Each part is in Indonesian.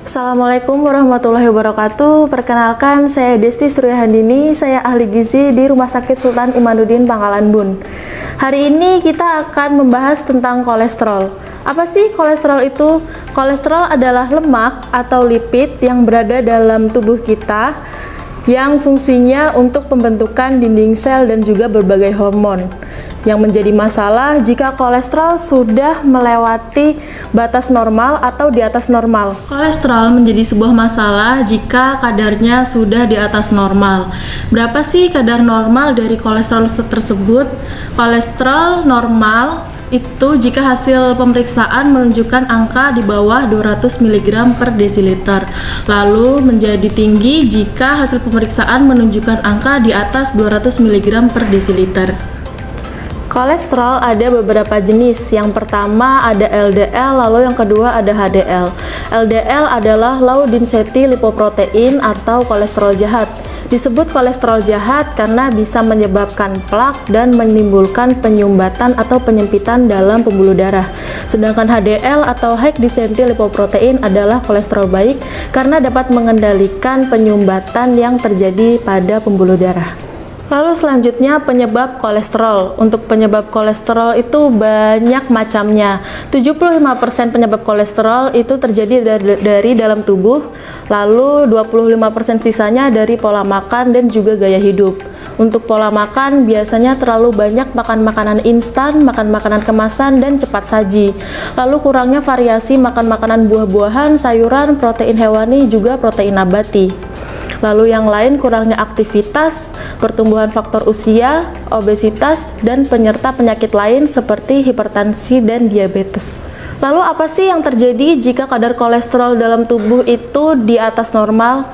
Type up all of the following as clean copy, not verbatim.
Assalamualaikum warahmatullahi wabarakatuh. Perkenalkan, saya Desti Suryahandini, saya ahli gizi di Rumah Sakit Sultan Imanuddin Pangkalan Bun. Hari ini kita akan membahas tentang kolesterol. Apa sih kolesterol itu? Kolesterol adalah lemak atau lipid yang berada dalam tubuh kita yang fungsinya untuk pembentukan dinding sel dan juga berbagai hormon. Yang menjadi masalah jika kolesterol sudah melewati batas normal atau di atas normal. Kolesterol menjadi sebuah masalah jika kadarnya sudah di atas normal. Berapa sih kadar normal dari kolesterol tersebut? Kolesterol normal itu jika hasil pemeriksaan menunjukkan angka di bawah 200 mg per desiliter. Lalu menjadi tinggi jika hasil pemeriksaan menunjukkan angka di atas 200 mg per desiliter. Kolesterol ada beberapa jenis. Yang pertama ada LDL, lalu yang kedua ada HDL. LDL adalah low density lipoprotein atau kolesterol jahat. Disebut kolesterol jahat karena bisa menyebabkan plak dan menimbulkan penyumbatan atau penyempitan dalam pembuluh darah. Sedangkan HDL atau high density lipoprotein adalah kolesterol baik karena dapat mengendalikan penyumbatan yang terjadi pada pembuluh darah. Lalu selanjutnya penyebab kolesterol. Untuk penyebab kolesterol itu banyak macamnya. 75% penyebab kolesterol itu terjadi dari dalam tubuh, lalu 25% sisanya dari pola makan dan juga gaya hidup. Untuk pola makan biasanya terlalu banyak makan makanan instan, makan makanan kemasan dan cepat saji. Lalu kurangnya variasi makan makanan buah-buahan, sayuran, protein hewani juga protein nabati. Lalu yang lain kurangnya aktivitas, pertumbuhan faktor usia, obesitas, dan penyerta penyakit lain seperti hipertensi dan diabetes. Lalu apa sih yang terjadi jika kadar kolesterol dalam tubuh itu di atas normal?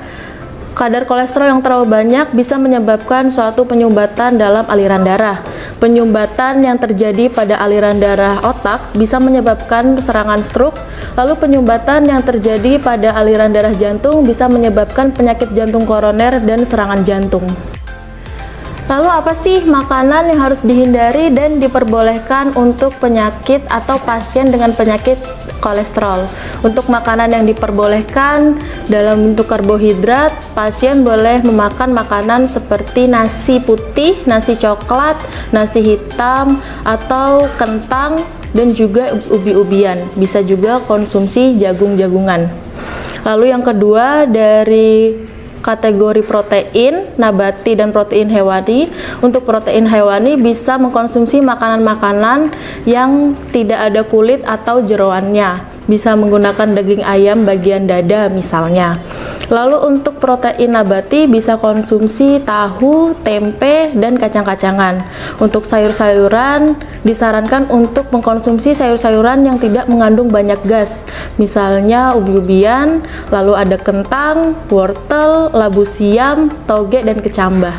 Kadar kolesterol yang terlalu banyak bisa menyebabkan suatu penyumbatan dalam aliran darah. Penyumbatan yang terjadi pada aliran darah otak bisa menyebabkan serangan stroke. Lalu penyumbatan yang terjadi pada aliran darah jantung bisa menyebabkan penyakit jantung koroner dan serangan jantung. Lalu apa sih makanan yang harus dihindari dan diperbolehkan untuk penyakit atau pasien dengan penyakit kolesterol? Untuk makanan yang diperbolehkan dalam bentuk karbohidrat, pasien boleh memakan makanan seperti nasi putih, nasi coklat, nasi hitam, atau kentang, dan juga ubi-ubian. Bisa juga konsumsi jagung-jagungan. Lalu yang kedua dari kategori protein nabati dan protein hewani. Untuk protein hewani bisa mengkonsumsi makanan-makanan yang tidak ada kulit atau jeroannya. Bisa menggunakan daging ayam bagian dada misalnya. Lalu untuk protein nabati bisa konsumsi tahu, tempe, dan kacang-kacangan. Untuk sayur-sayuran disarankan untuk mengkonsumsi sayur-sayuran yang tidak mengandung banyak gas. Misalnya ubi-ubian, lalu ada kentang, wortel, labu siam, toge, dan kecambah.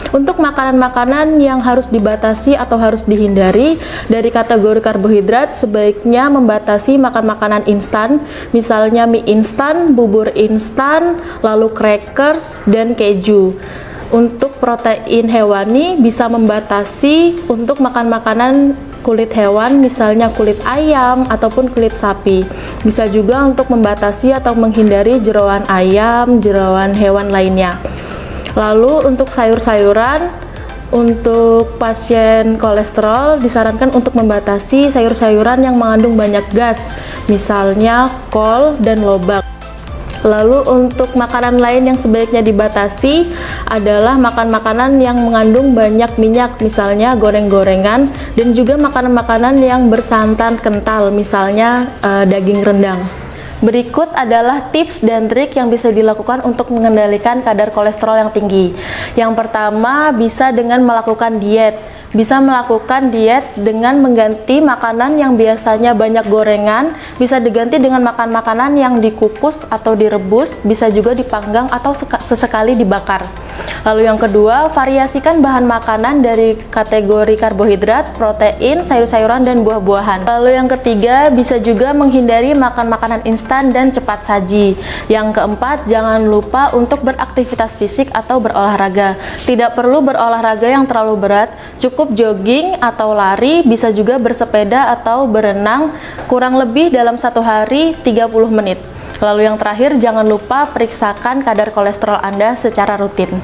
Untuk makanan-makanan yang harus dibatasi atau harus dihindari dari kategori karbohidrat, sebaiknya membatasi makan makanan instan, misalnya mie instan, bubur instan, lalu crackers, dan keju. Untuk protein hewani bisa membatasi untuk makan makanan kulit hewan, misalnya kulit ayam ataupun kulit sapi. Bisa juga untuk membatasi atau menghindari jeroan ayam, jeroan hewan lainnya. Lalu untuk sayur-sayuran, untuk pasien kolesterol disarankan untuk membatasi sayur-sayuran yang mengandung banyak gas, misalnya kol dan lobak. Lalu untuk makanan lain yang sebaiknya dibatasi adalah makan makanan yang mengandung banyak minyak, misalnya goreng-gorengan, dan juga makanan-makanan yang bersantan kental, misalnya daging rendang. Berikut adalah tips dan trik yang bisa dilakukan untuk mengendalikan kadar kolesterol yang tinggi. Yang pertama, bisa dengan melakukan diet. Bisa melakukan diet dengan mengganti makanan yang biasanya banyak gorengan, bisa diganti dengan makan makanan yang dikukus atau direbus, bisa juga dipanggang atau sesekali dibakar. Lalu yang kedua, variasikan bahan makanan dari kategori karbohidrat, protein, sayur-sayuran, dan buah-buahan. Lalu yang ketiga, bisa juga menghindari makan makanan instan dan cepat saji. Yang keempat, jangan lupa untuk beraktivitas fisik atau berolahraga. Tidak perlu berolahraga yang terlalu berat, cukup jogging atau lari, bisa juga bersepeda atau berenang kurang lebih dalam satu hari 30 menit. Lalu yang terakhir, jangan lupa periksakan kadar kolesterol Anda secara rutin.